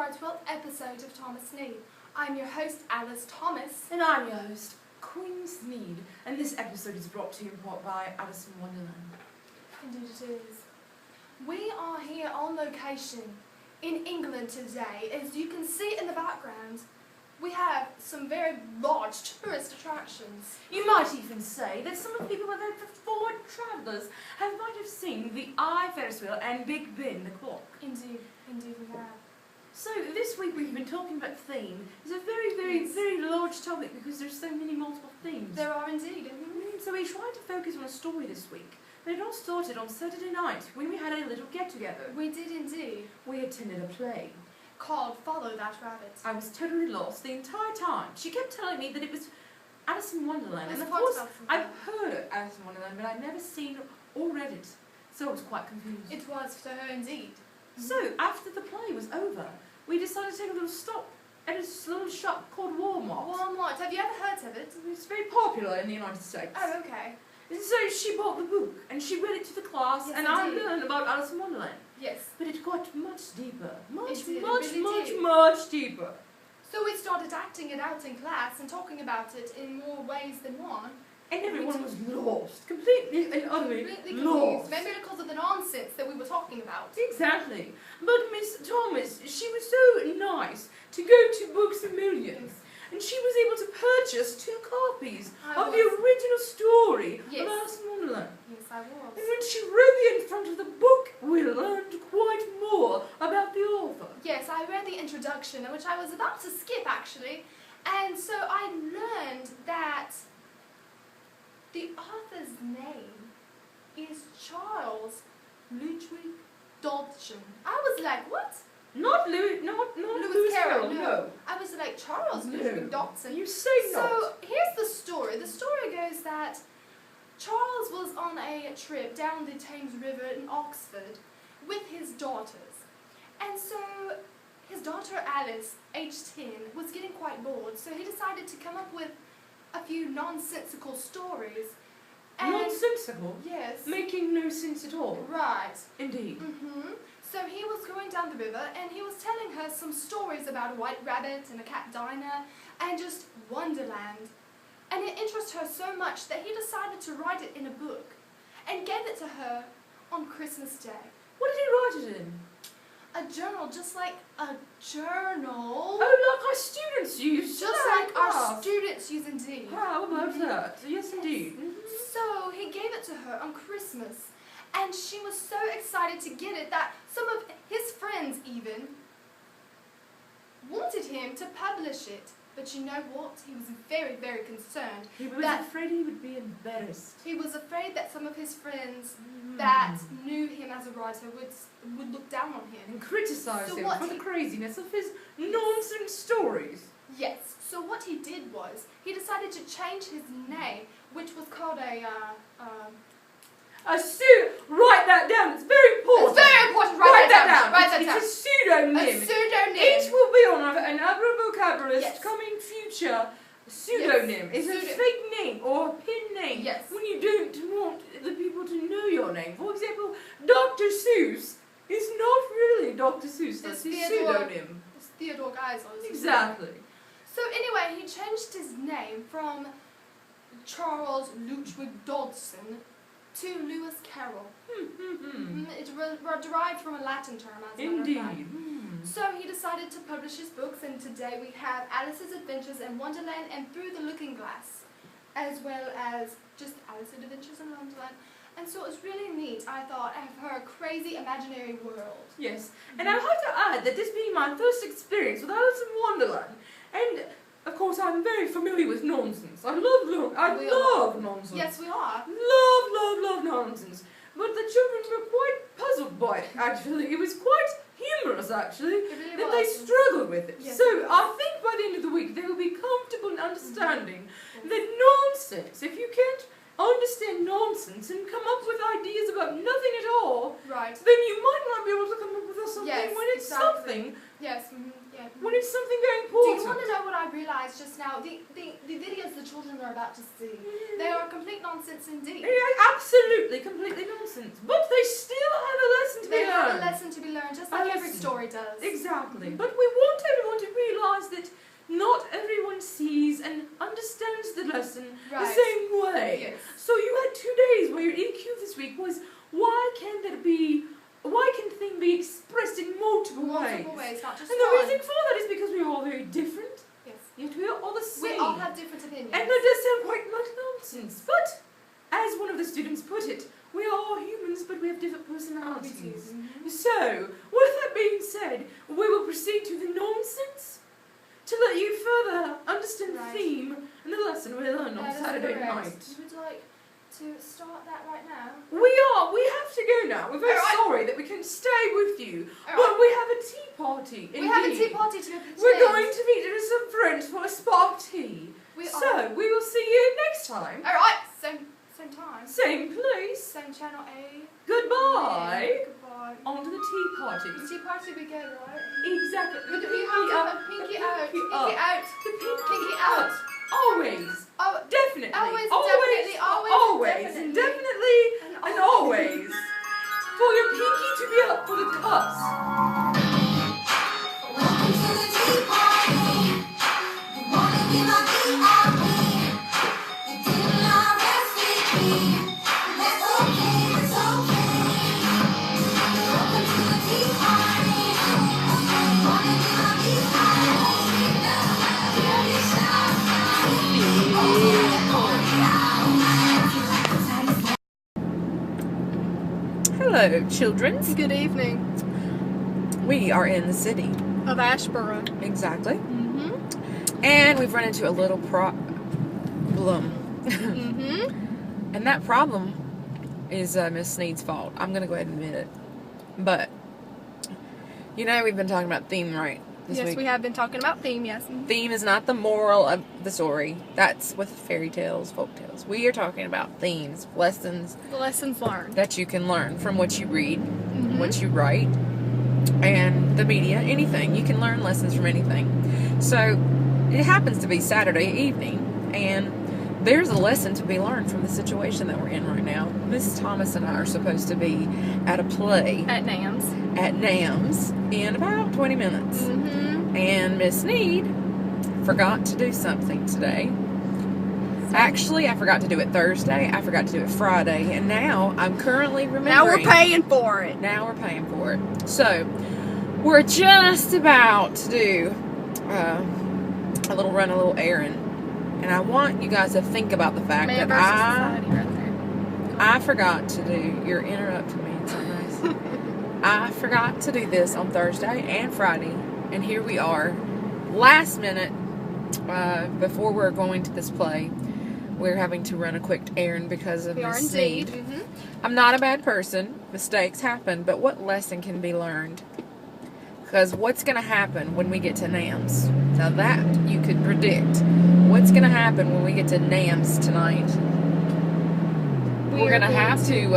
our 12th episode of ThomaSneed. I'm your host, Alice Thomas. And I'm your host, Queen Sneed, and this episode is brought to you in part by Alice in Wonderland. Indeed it is. We are here on location in England today. As you can see in the background, we have some very large tourist attractions. You might even say that some of the people that are forward travellers might have seen the Eye Ferris wheel and Big Ben the clock. Indeed we have. So this week we've been talking about theme. It's a very large topic because there's so many multiple themes. There are indeed. So we tried to focus on a story this week. But it all started on Saturday night when we had a little get-together. We did indeed. We attended a play called Follow That Rabbit. I was totally lost the entire time. She kept telling me that it was Alice in Wonderland. And of It's course, Alice in I've Wonderland. heard of Alice in Wonderland, but I'd never seen or read it. So I was quite confused. It was for her indeed. So, after the play was over, we decided to take a little stop at a little shop called Walmart. Walmart. Have you ever heard of it? It's very popular in the United States. Oh, okay. And so she bought the book, and she read it to the class, Yes, and I indeed. learned about Alice in Wonderland. Yes. But it got much deeper. It really did. Much deeper. So we started acting it out in class and talking about it in more ways than one. And everyone was lost. Completely and utterly Completely lost. confused. Maybe because of the nonsense that we were talking about. Exactly. But Miss Thomas, she was so nice to go to Books A Million. And she was able to purchase 2 copies of the original story of Alice in Wonderland. Yes, I was. And when she read the in front of the book, we learned quite more about the author. Yes, I read the introduction, which I was about to skip actually. And so I learned that the author's name is Charles Ludwig Dodgson. I was like, what? Not Lewis Carroll, no. I was like, Charles Ludwig Dodgson. You say not. So here's the story. The story goes that Charles was on a trip down the Thames River in Oxford with his daughters. And so his daughter Alice, aged 10, was getting quite bored, so he decided to come up with a few nonsensical stories. And Nonsensical? yes. Making no sense at all. Right. Indeed. So he was going down the river and he was telling her some stories about a white rabbit and a cat Dinah and just Wonderland. And it interested her so much that he decided to write it in a book and gave it to her on Christmas Day. What did he write it in? A journal, just like a journal. Oh, like our students use. Just like our students use indeed. How about that? Yes, indeed. So he gave it to her on Christmas. And she was so excited to get it that some of his friends even wanted him to publish it. But you know what? He was very concerned. He was afraid he would be embarrassed. He was afraid that some of his friends that knew him as a writer would look down on him. And criticize him for the craziness of his nonsense stories. Yes. So what he did was, he decided to change his name, which was called Write that down. It's very important. It's very important. Write that down. Write that down. It's a pseudonym. A pseudonym. It will be on an other vocabulary Yes. coming future. Pseudonym is a fake name or a pin name. Yes. When you don't want the people to know your name. For example, Dr. Seuss is not really Dr. Seuss. That's his pseudonym. It's Theodore Geisel. Exactly. So anyway, he changed his name from Charles Ludwig Dodgson to Lewis Carroll. It derived from a Latin term, as a matter of fact. So he decided to publish his books, and today we have Alice's Adventures in Wonderland and Through the Looking Glass, as well as just Alice's Adventures in Wonderland. And so it's really neat, I thought, of her crazy imaginary world. Yes, and I'd like to add that this being my first experience with Alice in Wonderland, and of course I'm very familiar with nonsense. I love nonsense. Yes, we are. Love nonsense. But the children were quite puzzled by it, actually. It was quite humorous, actually, that they struggled with it. Yes, so I think by the end of the week they will be comfortable in understanding that nonsense, if you can't understand nonsense and come up with ideas about nothing at all, then you might not be able to come up with something when it's something. Yes. When it's something very Do important. you want to know what I realised just now? The videos the children are about to see, they are complete nonsense indeed. Yeah, absolutely, completely nonsense. But they still have a lesson to be learned. They have a lesson to be learned, just like every story does. Exactly. But we students put it, we are all humans, but we have different personalities. So, with that being said, we will proceed to the nonsense to let you further understand the theme and the lesson we learned on Saturday night. You would like to start that right now? We have to go now. We're very sorry that we can stay with you, but we have a tea party. We have a tea party to go to. We're going to meet with some friends for a spark tea. So, we will see you next time. Alright, same time. Same place. Same channel A. Goodbye. Goodbye. On to the tea party. The tea party we go, right? Exactly. With the pinky up. Pinky out. Pinky out. The Pinky out. Always. Oh, definitely. Always, definitely. always. And definitely. And always. For your pinky to be up for the cups. Welcome to the tea party. You wanna be my VIP. You didn't RSVP. That's okay, that's okay. Welcome to the tea party. You wanna be my VIP. Dirty shot. Hello, children. Good evening. We are in the city. Of Ashboro. Exactly. Mm-hmm. And we've run into a little problem. Mm-hmm. And that problem is Miss Sneed's fault. I'm going to go ahead and admit it. But, you know, we've been talking about theme, right? This Yes, week. we have been talking about theme, yes. Theme is not the moral of the story. That's with fairy tales, folk tales. We are talking about themes, lessons The lessons learned. that you can learn from what you read, Mm-hmm. what you write, and the media, anything. You can learn lessons from anything. So, it happens to be Saturday evening, and there's a lesson to be learned from the situation that we're in right now. Miss Thomas and I are supposed to be at a play At NAMS. at NAMS in about 20 minutes. Mm-hmm. And Miss Sneed forgot to do something today. Actually, I forgot to do it Thursday. I forgot to do it Friday. And now I'm currently remembering. Now we're paying for it. Now we're paying for it. So, we're just about to do a little errand. And I want you guys to think about the fact Man that versus society right there. I forgot to do. You're interrupting me. It's so nice. I forgot to do this on Thursday and Friday, and here we are, last minute, before we're going to this play. We're having to run a quick errand because of We are Miss indeed. Sneed. Mm-hmm. I'm not a bad person. Mistakes happen, but what lesson can be learned? Because what's going to happen when we get to NAMS? Now that you could predict. What's going to happen when we get to NAMS tonight? We're going to have to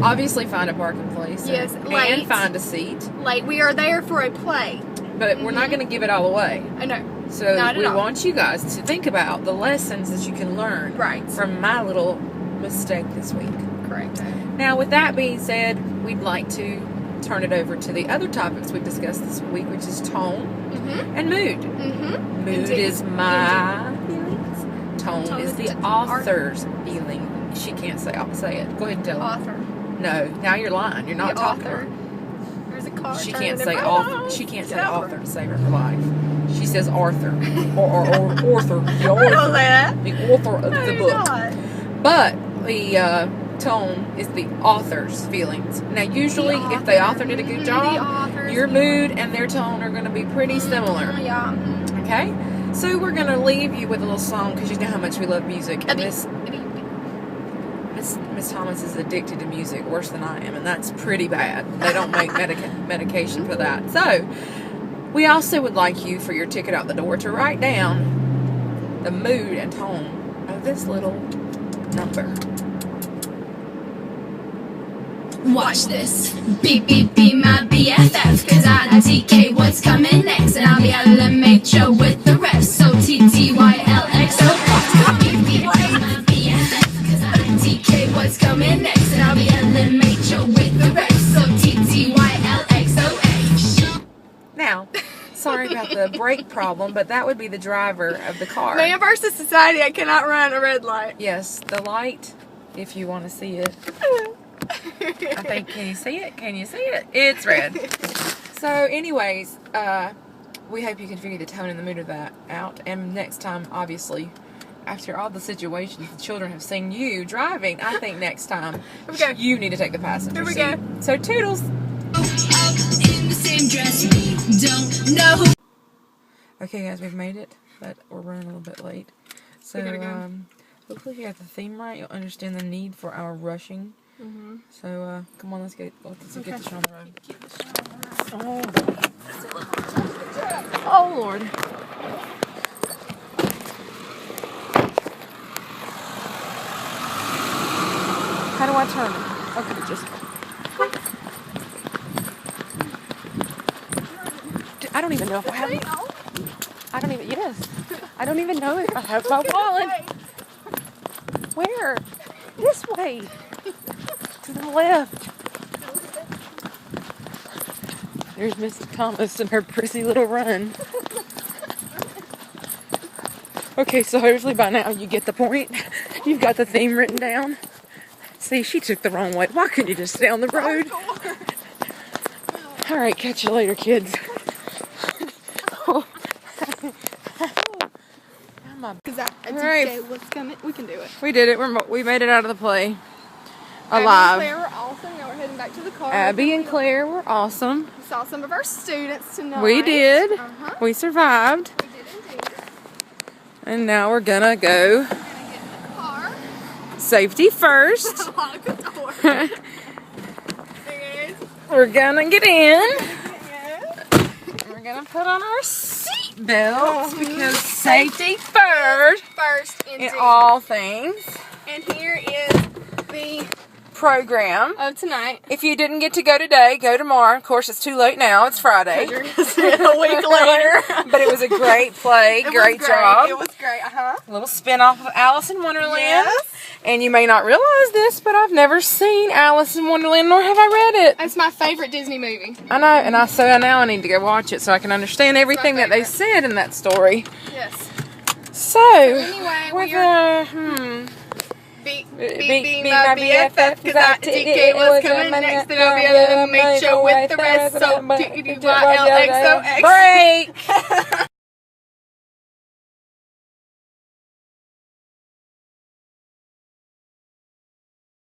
obviously find a parking place. Yes, and late. find a seat. Like, we are there for a play. But we're not going to give it all away. I know. So Not at we all. want you guys to think about the lessons that you can learn Right. from my little mistake this week. Correct. Now, with that being said, we'd like to turn it over to the other topics we've discussed this week, which is tone Mm-hmm. and mood. Mm-hmm. Mood Indeed. is my feelings. Tone is the author's feeling. She can't say it. Go ahead and tell her. Author. No, now you're lying. You're not The talking to author. her. There's a car. She turning can't in say front of author. us. She can't Get say over author it. to save her life. She says Arthur or author. The I don't author. say that. The author of No, the you're book. not. But the tone is the author's feelings. Now, usually, The if the author. author did a good Mhm, the job, author's your feelings. mood and their tone are going to be pretty similar. Yeah. Okay? So we're going to leave you with a little song because you know how much we love music. And Miss Thomas is addicted to music worse than I am, and that's pretty bad. They don't make medication for that. So, we also would like you, for your ticket out the door, to write down the mood and tone of this little number. Watch this. Beep, beep, beep, my BFF. Cause I DK what's coming next. And I'll be LMHO with the rest. So TTYLXO. Beep, beep, beep, my BFF. Cause I DK what's coming next. And I'll be LMHO with the rest. So TTYLXOH. Now, sorry about the brake problem, but that would be the driver of the car. Man versus society. I cannot run a red light. Yes, the light, if you want to see it. I think, can you see it? Can you see it? It's red. So, anyways, we hope you can figure the tone and the mood of that out. And next time, obviously, after all the situations the children have seen you driving, I think next time Here we go. you need to take the passenger Here we seat. go. So toodles. In the same dress we don't know. Okay, guys, we've made it, but we're running a little bit late. So, We gotta go. hopefully if you got the theme right, you'll understand the need for our rushing. So, come on, let's get this on the road. Oh, Lord. How do I turn it? Okay, just... I don't even know if I have... I don't even... Yes. I don't even know if I have my wallet. Where? This way. To the left. There's Mrs. Thomas and her prissy little run. Okay, so hopefully by now you get the point. You've got the theme written down. See, she took the wrong way. Why couldn't you just stay on the road? All right, catch you later, kids. Okay, what's coming? We can do it. We did it. We made it out of the play. Abby and Alive. Claire were awesome. Now we're heading back to the car. Abby and Claire were awesome. We saw some of our students tonight. We did. Uh-huh. We survived. We did indeed. And now we're gonna go. We're gonna get in the car. Safety first. Lock the door. There it is. We're gonna get in. Yes. We're gonna put on our seat belts because safety first First, indeed. in all things. And here is the Program. of tonight. If you didn't get to go today, go tomorrow. Of course, it's too late now. It's Friday. A week later. But it was a great play. Great job. It was great. Uh-huh. A little spin-off of Alice in Wonderland. Yes. And you may not realize this, but I've never seen Alice in Wonderland, nor have I read it. It's my favorite Disney movie. I know, and so now I need to go watch it so I can understand everything that they said in that story. Yes. So anyway, with we are Be my BFF, because DK was coming next, and I'll be able to make sure with the rest. So, DYLXOX. break.